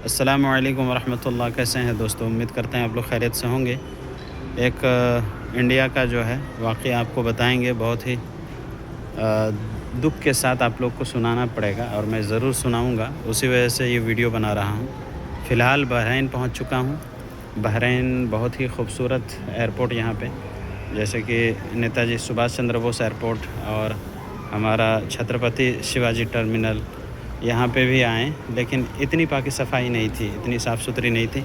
अस्सलामु अलैकुम वरहमतुल्लाह। कैसे हैं दोस्तों? उम्मीद करते हैं आप लोग खैरियत से होंगे। एक इंडिया का जो है वाक़या आपको बताएंगे, बहुत ही दुःख के साथ आप लोग को सुनाना पड़ेगा और मैं ज़रूर सुनाऊंगा, उसी वजह से ये वीडियो बना रहा हूँ। फ़िलहाल बहरीन पहुँच चुका हूँ। बहरीन बहुत ही खूबसूरत एयरपोर्ट यहाँ पे, जैसे कि नेताजी सुभाष चंद्र बोस एयरपोर्ट और हमारा छत्रपति शिवाजी टर्मिनल, यहाँ पे भी आए, लेकिन इतनी पाकी सफाई नहीं थी, इतनी साफ़ सुथरी नहीं थी।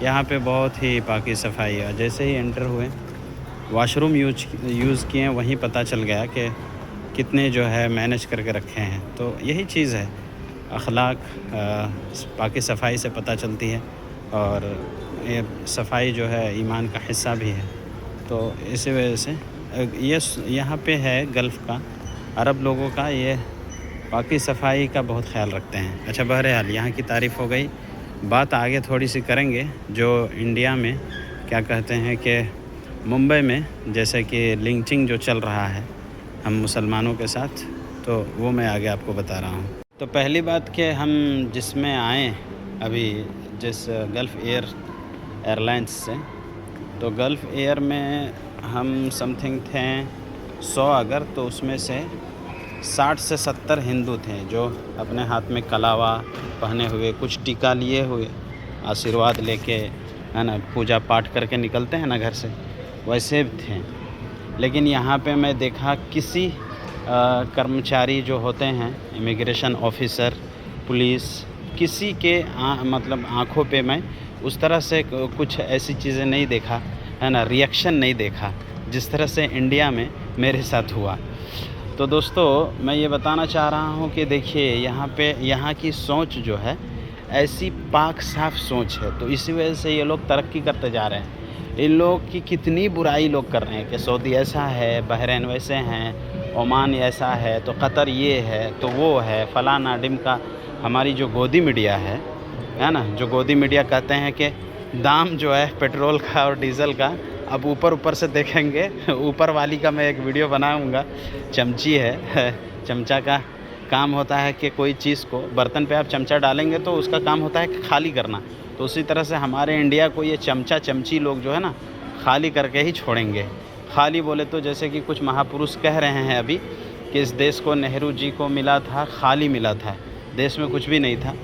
यहाँ पे बहुत ही पाकी सफाई है। जैसे ही एंटर हुए, वॉशरूम यूज़ किए, वहीं पता चल गया कि कितने जो है मैनेज करके रखे हैं। तो यही चीज़ है, अखलाक पाकी सफाई से पता चलती है, और ये सफाई जो है ईमान का हिस्सा भी है। तो इसी वजह से ये यहाँ पे है गल्फ़ का, अरब लोगों का ये बाकी सफाई का बहुत ख़्याल रखते हैं। अच्छा, बहरहाल यहाँ की तारीफ़ हो गई, बात आगे थोड़ी सी करेंगे। जो इंडिया में क्या कहते हैं कि मुंबई में जैसे कि लिंचिंग जो चल रहा है हम मुसलमानों के साथ, तो वो मैं आगे आपको बता रहा हूँ। तो पहली बात कि हम जिसमें आए अभी, जिस गल्फ़ एयरलाइंस से, तो गल्फ़ एयर में हम समथिंग थे 100 अगर, तो उसमें से 60 से 70 हिंदू थे जो अपने हाथ में कलावा पहने हुए, कुछ टीका लिए हुए, आशीर्वाद लेके, है ना, पूजा पाठ करके निकलते हैं ना घर से, वैसे थे। लेकिन यहाँ पे मैं देखा किसी कर्मचारी जो होते हैं, इमिग्रेशन ऑफिसर, पुलिस, किसी के मतलब आँखों पे मैं उस तरह से कुछ ऐसी चीज़ें नहीं देखा, है ना, रिएक्शन नहीं देखा जिस तरह से इंडिया में मेरे साथ हुआ। तो दोस्तों, मैं ये बताना चाह रहा हूँ कि देखिए, यहाँ पे यहाँ की सोच जो है ऐसी पाक साफ़ सोच है, तो इसी वजह से ये लोग तरक्की करते जा रहे हैं। इन लोग की कितनी बुराई लोग कर रहे हैं कि सऊदी ऐसा है, बहरीन वैसे हैं, ओमान ऐसा है, तो कतर ये है, तो वो है, फ़लाना ढिमका। हमारी जो गोदी मीडिया है ना, जो गोदी मीडिया कहते हैं कि दाम जो है पेट्रोल का और डीज़ल का, अब ऊपर से देखेंगे, ऊपर वाली का मैं एक वीडियो बनाऊंगा। चमची है चमचा का काम होता है कि कोई चीज़ को, बर्तन पे आप चमचा डालेंगे तो उसका काम होता है खाली करना। तो उसी तरह से हमारे इंडिया को ये चमचा चमची लोग जो है ना, खाली करके ही छोड़ेंगे। खाली बोले तो जैसे कि कुछ महापुरुष कह रहे हैं अभी कि इस देश को नेहरू जी को मिला था, खाली मिला था, देश में कुछ भी नहीं था।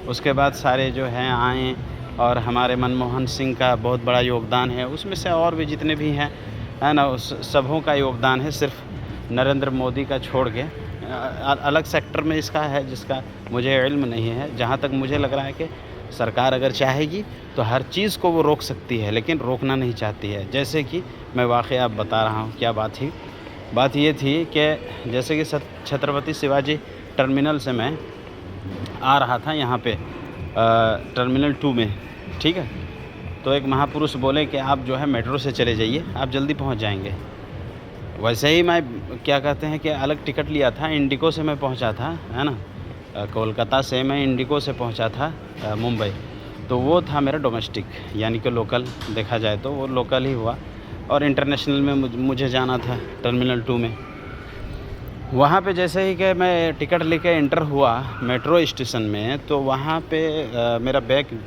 उसके बाद सारे जो हैं आए, और हमारे मनमोहन सिंह का बहुत बड़ा योगदान है, उसमें से और भी जितने भी हैं, है ना, उस सबों का योगदान है। सिर्फ नरेंद्र मोदी का छोड़ के अलग सेक्टर में इसका है जिसका मुझे इल्म नहीं है। जहाँ तक मुझे लग रहा है कि सरकार अगर चाहेगी तो हर चीज़ को वो रोक सकती है, लेकिन रोकना नहीं चाहती है। जैसे कि मैं वाक़या अब बता रहा हूँ, क्या बात थी। बात ये थी कि जैसे कि छत्रपति शिवाजी टर्मिनल से मैं आ रहा था यहाँ पे टर्मिनल 2 में, ठीक है। तो एक महापुरुष बोले कि आप जो है मेट्रो से चले जाइए, आप जल्दी पहुँच जाएंगे। वैसे ही मैं क्या कहते हैं कि अलग टिकट लिया था, इंडिगो से मैं पहुँचा था, है ना, कोलकाता से मैं इंडिगो से पहुँचा था मुंबई। तो वो था मेरा डोमेस्टिक, यानी कि लोकल, देखा जाए तो वो लोकल ही हुआ। और इंटरनेशनल में मुझे जाना था टर्मिनल 2 में। वहाँ पे जैसे ही कि मैं टिकट लेके एंटर हुआ मेट्रो स्टेशन में, तो वहाँ पे मेरा बैग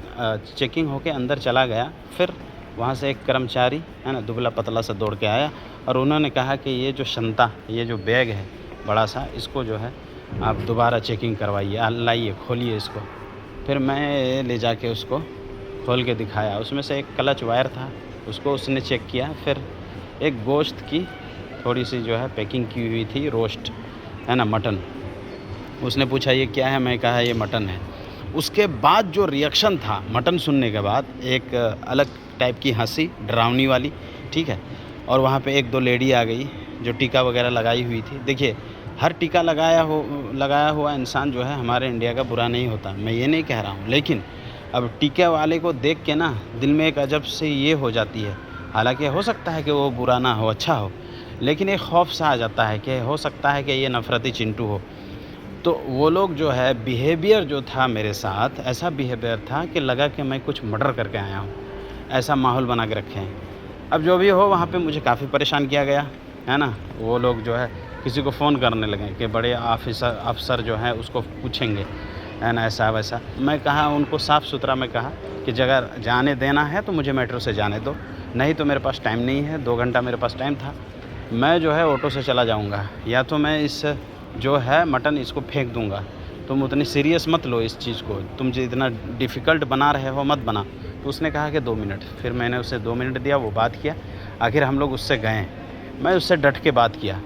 चेकिंग होके अंदर चला गया। फिर वहाँ से एक कर्मचारी, है ना, दुबला पतला सा दौड़ के आया, और उन्होंने कहा कि ये जो शंता, ये जो बैग है बड़ा सा, इसको जो है आप दोबारा चेकिंग करवाइए, लाइए, खोलिए इसको। फिर मैं ले जाके उसको खोल के दिखाया, उसमें से एक क्लच वायर था, उसको उसने चेक किया। फिर एक गोश्त की थोड़ी सी जो है पैकिंग की हुई थी, रोस्ट, है ना, मटन। उसने पूछा ये क्या है, मैं कहा ये मटन है। उसके बाद जो रिएक्शन था मटन सुनने के बाद, एक अलग टाइप की हंसी, डरावनी वाली, ठीक है। और वहाँ पे एक दो लेडी आ गई जो टीका वगैरह लगाई हुई थी। देखिए, हर टीका लगाया हुआ इंसान जो है हमारे इंडिया का बुरा नहीं होता, मैं ये नहीं कह रहा हूँ, लेकिन अब टीके वाले को देख के ना दिल में एक अजब से ये हो जाती है। हालांकि हो सकता है कि वो बुरा ना हो, अच्छा हो, लेकिन एक खौफ सा आ जाता है कि हो सकता है कि ये नफ़रती चिंटू हो। तो वो लोग जो है, बिहेवियर जो था मेरे साथ, ऐसा बिहेवियर था कि लगा कि मैं कुछ मर्डर करके आया हूँ, ऐसा माहौल बना के रखे हैं। अब जो भी हो, वहाँ पे मुझे काफ़ी परेशान किया गया, है ना। वो लोग जो है किसी को फ़ोन करने लगे कि बड़े अफ़सर जो हैं उसको पूछेंगे, है ना, ऐसा वैसा। मैं कहा उनको साफ़ सुथरा, मैं कहा कि जगह जाने देना है तो मुझे मेट्रो से जाने दो, नहीं तो मेरे पास टाइम नहीं है, 2 घंटा मेरे पास टाइम था, मैं जो है ऑटो से चला जाऊँगा, या तो मैं इस जो है मटन इसको फेंक दूँगा। तुम उतनी सीरियस मत लो इस चीज़ को, तुम जो इतना डिफ़िकल्ट बना रहे हो मत बना। तो उसने कहा कि 2 मिनट। फिर मैंने उसे 2 मिनट दिया, वो बात किया, आखिर हम लोग उससे गए। मैं उससे डट के बात किया।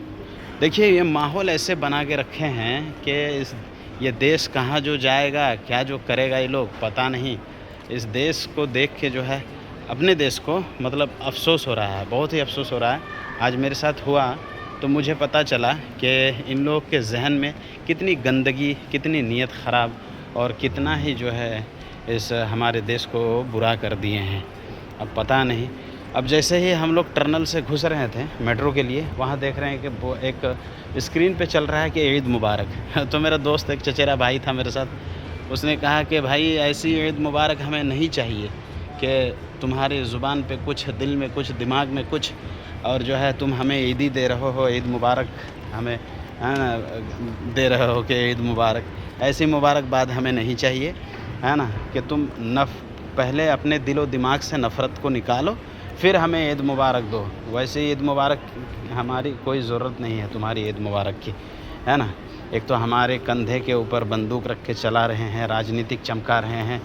देखिए ये माहौल ऐसे बना के रखे हैं कि ये देश कहाँ जो जाएगा, क्या जो करेगा ये लोग पता नहीं। इस देश को देख के जो है, अपने देश को मतलब अफ़सोस हो रहा है, बहुत ही अफ़सोस हो रहा है। आज मेरे साथ हुआ तो मुझे पता चला कि इन लोग के ज़हन में कितनी गंदगी, कितनी नीयत ख़राब और कितना ही जो है इस हमारे देश को बुरा कर दिए हैं। अब पता नहीं, अब जैसे ही हम लोग टनल से घुस रहे थे मेट्रो के लिए, वहाँ देख रहे हैं कि वो एक स्क्रीन पे चल रहा है कि ईद मुबारक। तो मेरा दोस्त एक चचेरा भाई था मेरे साथ, उसने कहा कि भाई ऐसी ईद मुबारक हमें नहीं चाहिए कि तुम्हारी ज़ुबान पे कुछ, दिल में कुछ, दिमाग में कुछ, और जो है तुम हमें ईदी दे रहे हो, ईद मुबारक हमें है ना दे रहे हो कि ईद मुबारक। ऐसी मुबारकबाद हमें नहीं चाहिए, है ना, कि तुम पहले अपने दिलो दिमाग से नफ़रत को निकालो, फिर हमें ईद मुबारक दो। वैसे ईद मुबारक हमारी कोई ज़रूरत नहीं है तुम्हारी ईद मुबारक की, है ना। एक तो हमारे कंधे के ऊपर बंदूक रख के चला रहे हैं, राजनीतिक चमका रहे हैं,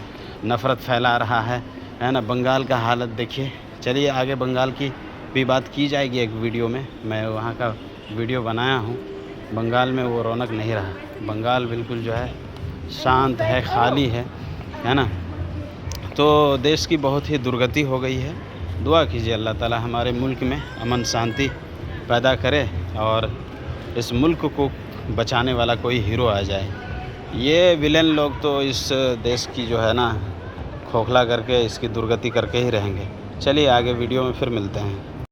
नफ़रत फैला रहा है ना। बंगाल का हालत देखिए। चलिए आगे बंगाल की भी बात की जाएगी एक वीडियो में, मैं वहाँ का वीडियो बनाया हूँ। बंगाल में वो रौनक नहीं रहा, बंगाल बिल्कुल जो है शांत है, खाली है ना। तो देश की बहुत ही दुर्गति हो गई है। दुआ कीजिए अल्लाह ताला हमारे मुल्क में अमन शांति पैदा करे और इस मुल्क को बचाने वाला कोई हीरो आ जाए। ये विलेन लोग तो इस देश की जो है ना खोखला करके, इसकी दुर्गति करके ही रहेंगे। चलिए आगे वीडियो में फिर मिलते हैं।